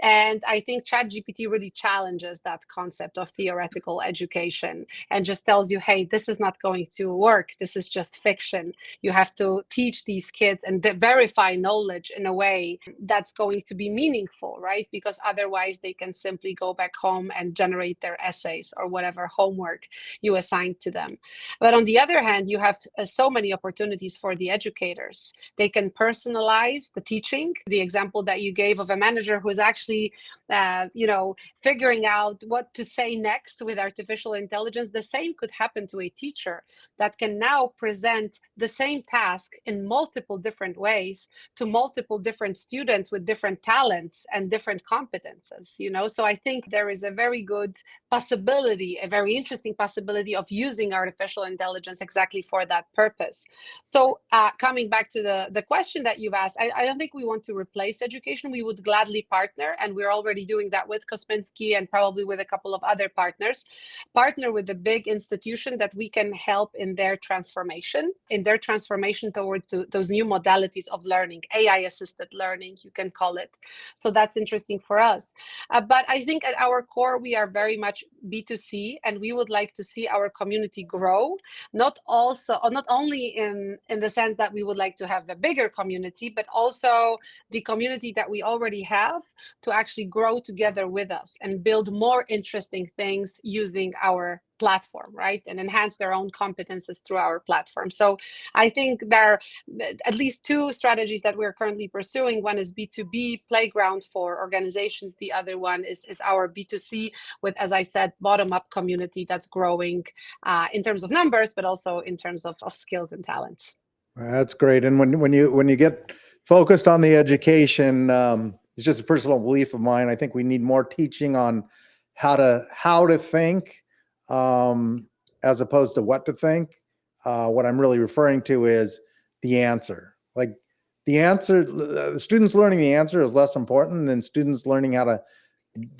And I think ChatGPT really challenges that concept of theoretical education and just tells you, hey, this is not going to work. This is just fiction. You have to teach these kids and verify knowledge in a way that's going to be meaningful, right? Because otherwise they can simply go back home and generate their essays or whatever homework you assign to them. But on the other hand, you have so many opportunities for the educators. They can personalize the teaching. The example that you gave of a manager who's actually, figuring out what to say next with artificial intelligence, the same could happen to a teacher that can now present the same task in multiple different ways to multiple different students with different talents and different competences, So I think there is a very good possibility, a very interesting possibility possibility of using artificial intelligence exactly for that purpose. So coming back to the question that you've asked, I don't think we want to replace education. We would gladly partner, and we're already doing that with Kosminski and probably with a couple of other partners. Partner with a big institution that we can help in their transformation towards those new modalities of learning, AI-assisted learning, you can call it. So that's interesting for us. But I think at our core, we are very much B2C, and we would like to see our community grow, not only in the sense that we would like to have a bigger community, but also the community that we already have to actually grow together with us and build more interesting things using our platform, right? And enhance their own competences through our platform. So I think there are at least two strategies that we're currently pursuing. One is B2B playground for organizations. The other one is our B2C with, as I said, bottom-up community that's growing in terms of numbers, but also in terms of skills and talents. That's great. And when you get focused on the education, it's just a personal belief of mine. I think we need more teaching on how to think, as opposed to what to think. What I'm really referring to is the answer. Like the answer, the students learning the answer is less important than students learning how to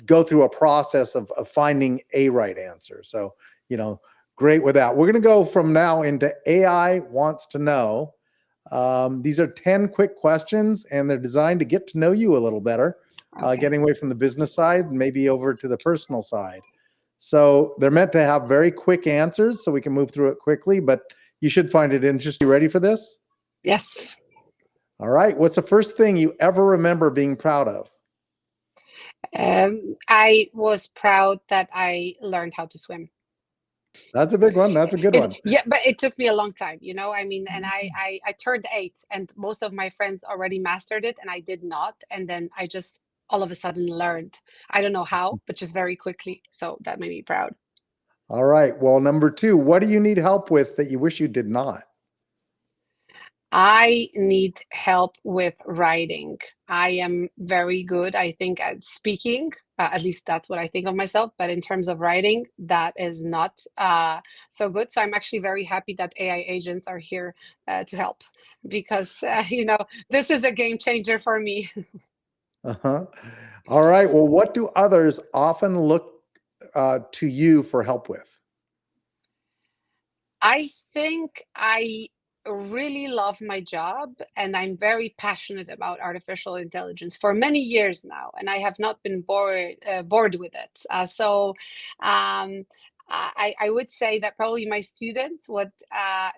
go through a process of finding a right answer. So, great with that. We're going to go from now into AI wants to know. These are 10 quick questions, and they're designed to get to know you a little better, getting away from the business side and maybe over to the personal side. So they're meant to have very quick answers so we can move through it quickly, but you should find it interesting. You ready for this? Yes. All right. What's the first thing you ever remember being proud of? I was proud that I learned how to swim. That's a big one. That's a good one. Yeah, but it took me a long time, and I turned 8 and most of my friends already mastered it and I did not. And then I just all of a sudden learned. I don't know how, but just very quickly. So that made me proud. All right. Well, number 2, what do you need help with that you wish you did not? I need help with writing. I am very good, I think, at speaking. At least that's what I think of myself. But in terms of writing, that is not so good. So I'm actually very happy that AI agents are here to help, because, this is a game changer for me. Uh-huh. All right. Well, what do others often look to you for help with? I think I really love my job, and I'm very passionate about artificial intelligence for many years now, and I have not been bored with it. I would say that probably my students, what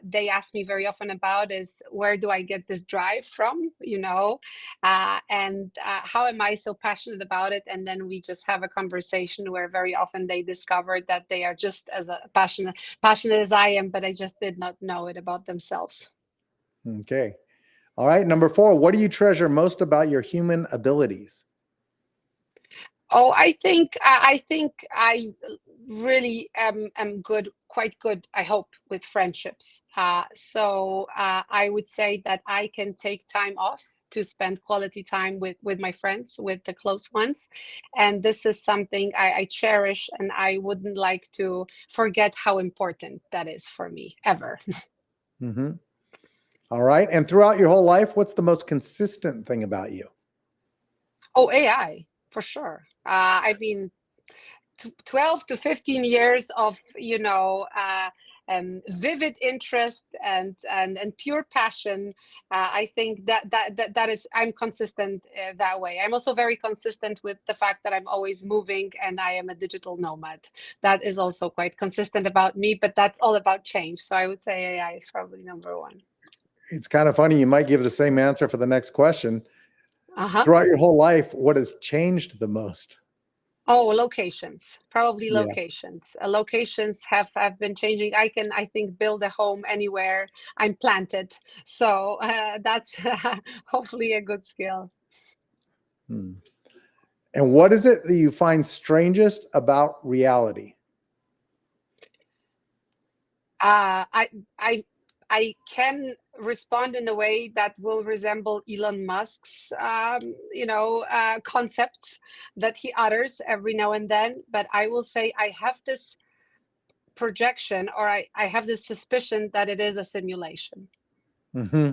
they ask me very often about is, where do I get this drive from, and how am I so passionate about it? And then we just have a conversation where very often they discover that they are just as passionate as I am, but I just did not know it about themselves. Okay. All right. Number 4, what do you treasure most about your human abilities? Oh, I think I really am quite good, I hope, with friendships. So I would say that I can take time off to spend quality time with my friends, with the close ones. And this is something I cherish, and I wouldn't like to forget how important that is for me, ever. Mm-hmm. All right. And throughout your whole life, what's the most consistent thing about you? Oh, AI, for sure. I mean, 12 to 15 years of vivid interest and pure passion. I think that is, I'm consistent that way. I'm also very consistent with the fact that I'm always moving, and I am a digital nomad. That is also quite consistent about me, but that's all about change. So I would say AI is probably number 1. It's kind of funny. You might give the same answer for the next question. Uh-huh. Throughout your whole life, what has changed the most? Oh, locations, probably Yeah. locations. Locations have been changing. I can, I think, build a home anywhere I'm planted. So that's hopefully a good skill. Hmm. And what is it that you find strangest about reality? I can respond in a way that will resemble Elon Musk's, concepts that he utters every now and then. But I will say I have this projection, or I have this suspicion that it is a simulation. Mm-hmm.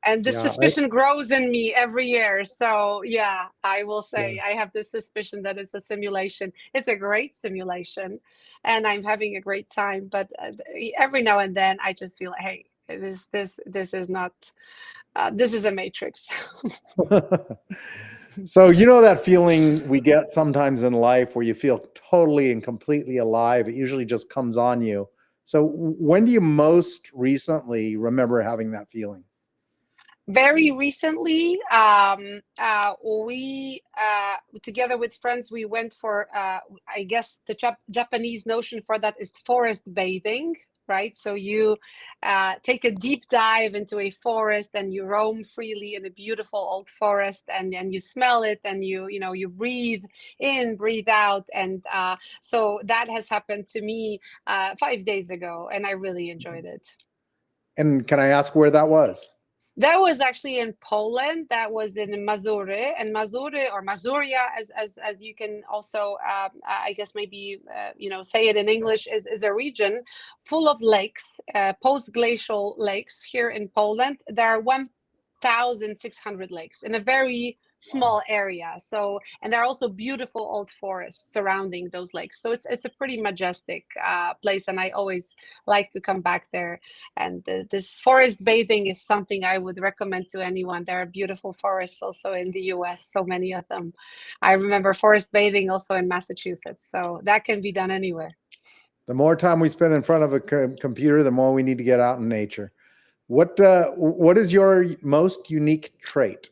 And this Yeah, suspicion grows in me every year. So yeah, I will say I have this suspicion that it's a simulation. It's a great simulation, and I'm having a great time. But every now and then, I just feel, hey, this is not. This is a matrix. So you know that feeling we get sometimes in life where you feel totally and completely alive. It usually just comes on you. So when do you most recently remember having that feeling? Very recently, we together with friends, we went for I guess the Japanese notion for that is forest bathing, right? So you take a deep dive into a forest and you roam freely in a beautiful old forest, and you smell it, and you breathe in, breathe out, and so that has happened to me 5 days ago, and I really enjoyed it. And can I ask where that was? That was actually in Poland. That was in Mazury, and Mazury, or Mazuria, as you can also, I guess maybe say it in English, is a region full of lakes, post-glacial lakes here in Poland. There are 1,600 lakes in a very small area. So, and there are also beautiful old forests surrounding those lakes. So it's a pretty majestic place, and I always like to come back there. And this forest bathing is something I would recommend to anyone. There are beautiful forests also in the US, so many of them. I remember forest bathing also in Massachusetts, so that can be done anywhere. The more time we spend in front of a computer, the more we need to get out in nature. What is your most unique trait?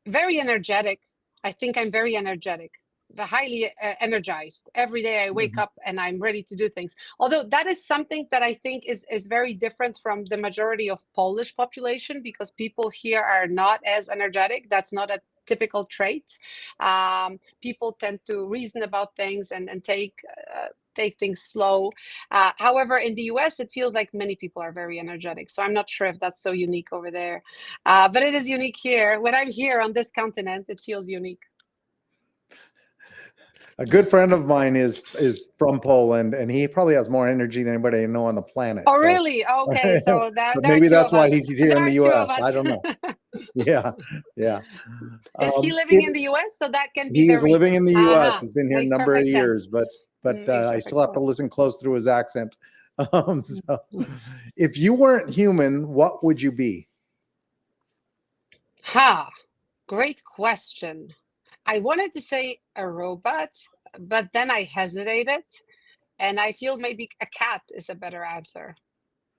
Very energetic. I think I'm very energetic, highly energized. Every day I wake up and I'm ready to do things. Although that is something that I think is very different from the majority of Polish population, because people here are not as energetic. That's not a typical trait. People tend to reason about things and take things slow. However, in the US, it feels like many people are very energetic. So I'm not sure if that's so unique over there. But it is unique here. When I'm here on this continent, it feels unique. A good friend of mine is from Poland, and he probably has more energy than anybody I know on the planet. Oh, really? Okay, so there maybe are two that's of why us. he's here There in are the two of US. us. I don't know. Yeah. Is he living in the US? So that can be he the is living reason. in the US. He's been here Makes a number of perfect years, sense. but I still have to sense. listen close through his accent. So, if you weren't human, what would you be? Great question. I wanted to say a robot, but then I hesitated, and I feel maybe a cat is a better answer.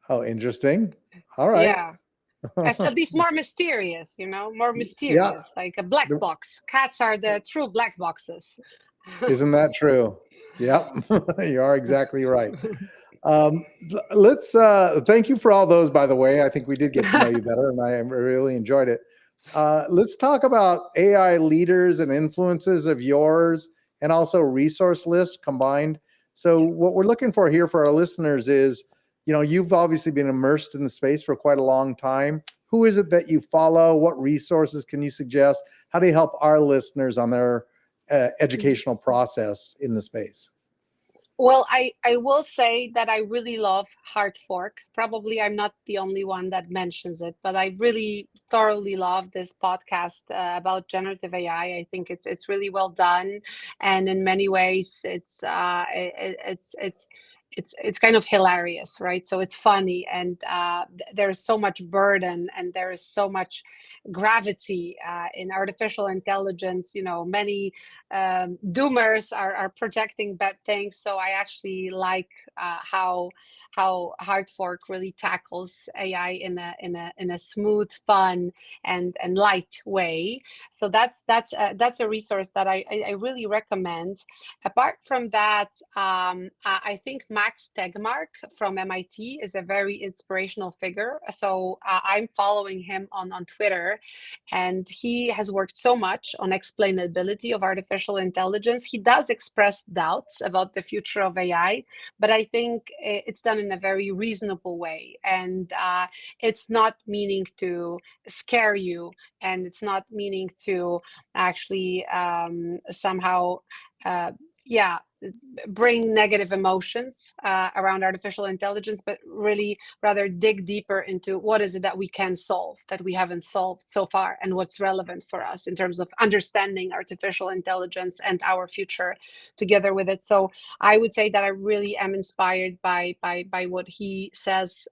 Oh, interesting. All right. Yeah. At least more mysterious, more mysterious, like a black box. Cats are the true black boxes. Isn't that true? Yep. You are exactly right. Let's thank you for all those, by the way. I think we did get to know you better, and I really enjoyed it. Let's talk about AI leaders and influences of yours, and also resource list combined. So what we're looking for here for our listeners is, you've obviously been immersed in the space for quite a long time. Who is it that you follow? What resources can you suggest? How do you help our listeners on their educational process in the space? Well, I will say that I really love Hard Fork. Probably I'm not the only one that mentions it, but I really thoroughly love this podcast about generative AI. I think it's really well done, and in many ways it's kind of hilarious, right? So it's funny, and there's so much burden, and there is so much gravity in artificial intelligence. Many doomers are projecting bad things. So I actually like how Hard Fork really tackles AI in a smooth, fun, and light way. So that's a resource that I really recommend. Apart from that, I think Max Tegmark from MIT is a very inspirational figure. So I'm following him on Twitter, and he has worked so much on explainability of artificial intelligence. He does express doubts about the future of AI, but I think it's done in a very reasonable way. And it's not meaning to scare you, and it's not meaning to actually somehow bring negative emotions around artificial intelligence, but really rather dig deeper into what is it that we can solve that we haven't solved so far, and what's relevant for us in terms of understanding artificial intelligence and our future together with it. So I would say that I really am inspired by what he says,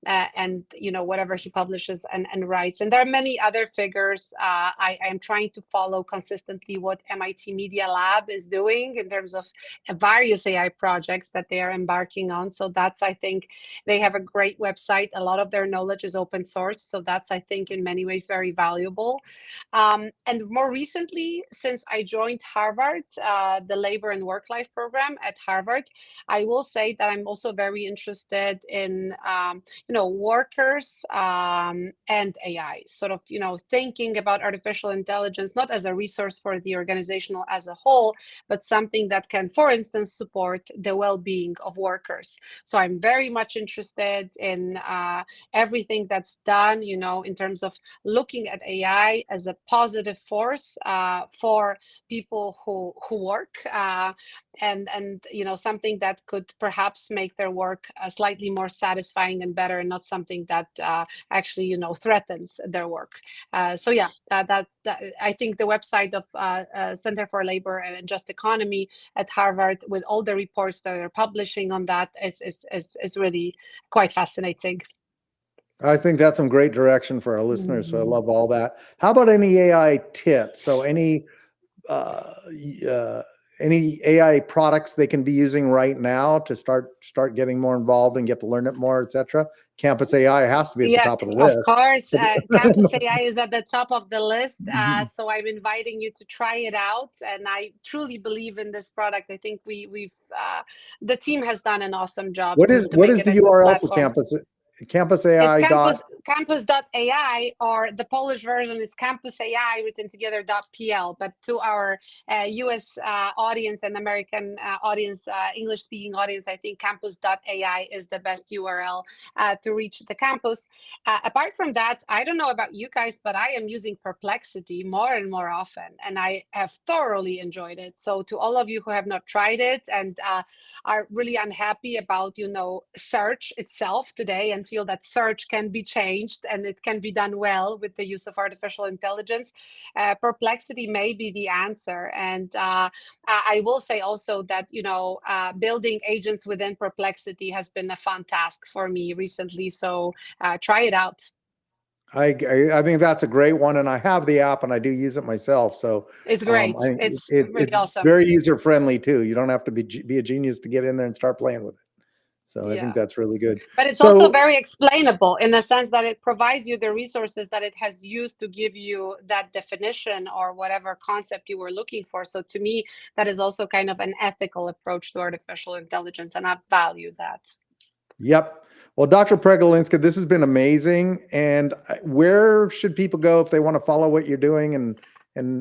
and whatever he publishes and writes. And there are many other figures. I am trying to follow consistently what MIT Media Lab is doing in terms of various AI projects that they are embarking on. So that's, I think, they have a great website. A lot of their knowledge is open source. So that's, I think, in many ways very valuable. And more recently, since I joined Harvard, the Labor and Work-Life program at Harvard, I will say that I'm also very interested in workers and AI, sort of, thinking about artificial intelligence, not as a resource for the organizational as a whole, but something that can, for instance, support the well-being of workers. So I'm very much interested in everything that's done, in terms of looking at AI as a positive force for people who work, and something that could perhaps make their work slightly more satisfying and better, and not something that actually threatens their work. So yeah, that I think the website of Center for Labor and Just Economy at Harvard, with all the reports that they're publishing on that, is really quite fascinating. I think that's some great direction for our listeners. So I love all that. How about any AI tips? So any AI products they can be using right now to start getting more involved and get to learn it more, etc. Campus AI has to be at the top of the list. Of course, Campus AI is at the top of the list. So I'm inviting you to try it out, and I truly believe in this product. I think we've the team has done an awesome job. What is the URL for Campus? Campus AI. It's campus.ai, or the Polish version is campus AI written together .pl. But to our US audience and American audience, English speaking audience, I think campus.ai is the best URL to reach the campus. Apart from that, I don't know about you guys, but I am using Perplexity more and more often, and I have thoroughly enjoyed it. So to all of you who have not tried it and are really unhappy about search itself today, and feel that search can be changed and it can be done well with the use of artificial intelligence, Perplexity may be the answer. And I will say also that building agents within Perplexity has been a fun task for me recently. So try it out. I think that's a great one, and I have the app and I do use it myself. So it's great. It's really awesome. Very user friendly too. You don't have to be a genius to get in there and start playing with it. So I think that's really good. But it's also very explainable in the sense that it provides you the resources that it has used to give you that definition or whatever concept you were looking for. So to me, that is also kind of an ethical approach to artificial intelligence, and I value that. Yep. Well, Dr. Pregelinska, this has been amazing. And where should people go if they want to follow what you're doing and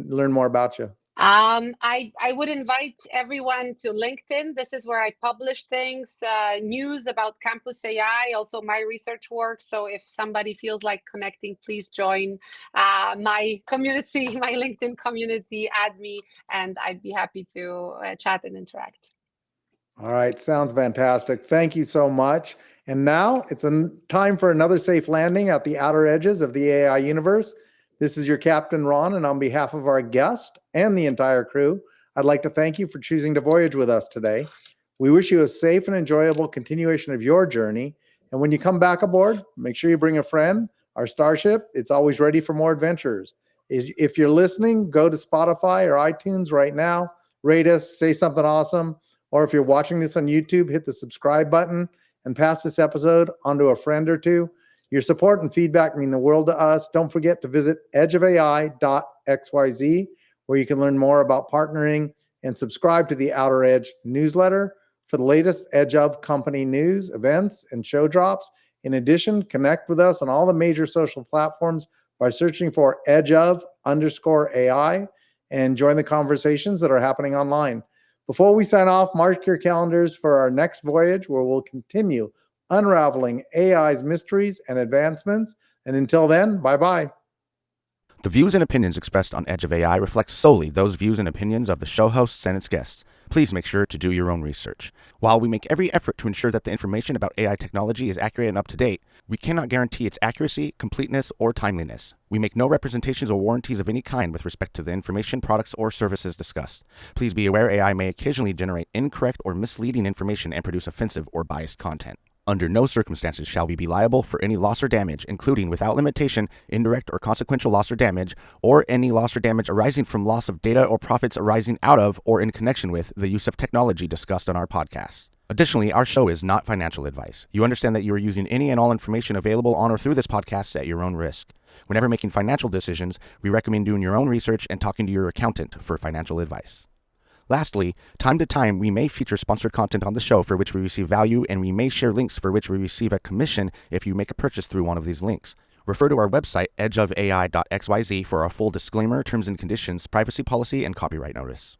learn more about you? I would invite everyone to LinkedIn. This is where I publish things, news about Campus AI, also my research work. So if somebody feels like connecting, please join my community, my LinkedIn community, add me, and I'd be happy to chat and interact. All right. Sounds fantastic. Thank you so much. And now it's time for another safe landing at the outer edges of the AI universe. This is your Captain Ron, and on behalf of our guest and the entire crew, I'd like to thank you for choosing to voyage with us today. We wish you a safe and enjoyable continuation of your journey. And when you come back aboard, make sure you bring a friend. Our starship, it's always ready for more adventures. If you're listening, go to Spotify or iTunes right now, rate us, say something awesome. Or if you're watching this on YouTube, hit the subscribe button and pass this episode on to a friend or two. Your support and feedback mean the world to us. Don't forget to visit edgeofai.xyz, where you can learn more about partnering and subscribe to the Outer Edge newsletter. for the latest Edge of company news, events, and show drops. In addition, connect with us on all the major social platforms by searching for edgeof_AI and join the conversations that are happening online. Before we sign off, mark your calendars for our next voyage where we'll continue unraveling AI's mysteries and advancements. And until then, bye-bye. The views and opinions expressed on Edge of AI reflect solely those views and opinions of the show hosts and its guests. Please make sure to do your own research. While we make every effort to ensure that the information about AI technology is accurate and up to date, we cannot guarantee its accuracy, completeness, or timeliness. We make no representations or warranties of any kind with respect to the information, products, or services discussed. Please be aware AI may occasionally generate incorrect or misleading information and produce offensive or biased content. Under no circumstances shall we be liable for any loss or damage, including, without limitation, indirect or consequential loss or damage, or any loss or damage arising from loss of data or profits arising out of or in connection with the use of technology discussed on our podcast. Additionally, our show is not financial advice. You understand that you are using any and all information available on or through this podcast at your own risk. Whenever making financial decisions, we recommend doing your own research and talking to your accountant for financial advice. Lastly, time to time, we may feature sponsored content on the show for which we receive value, and we may share links for which we receive a commission if you make a purchase through one of these links. Refer to our website, edgeofai.xyz, for our full disclaimer, terms and conditions, privacy policy, and copyright notice.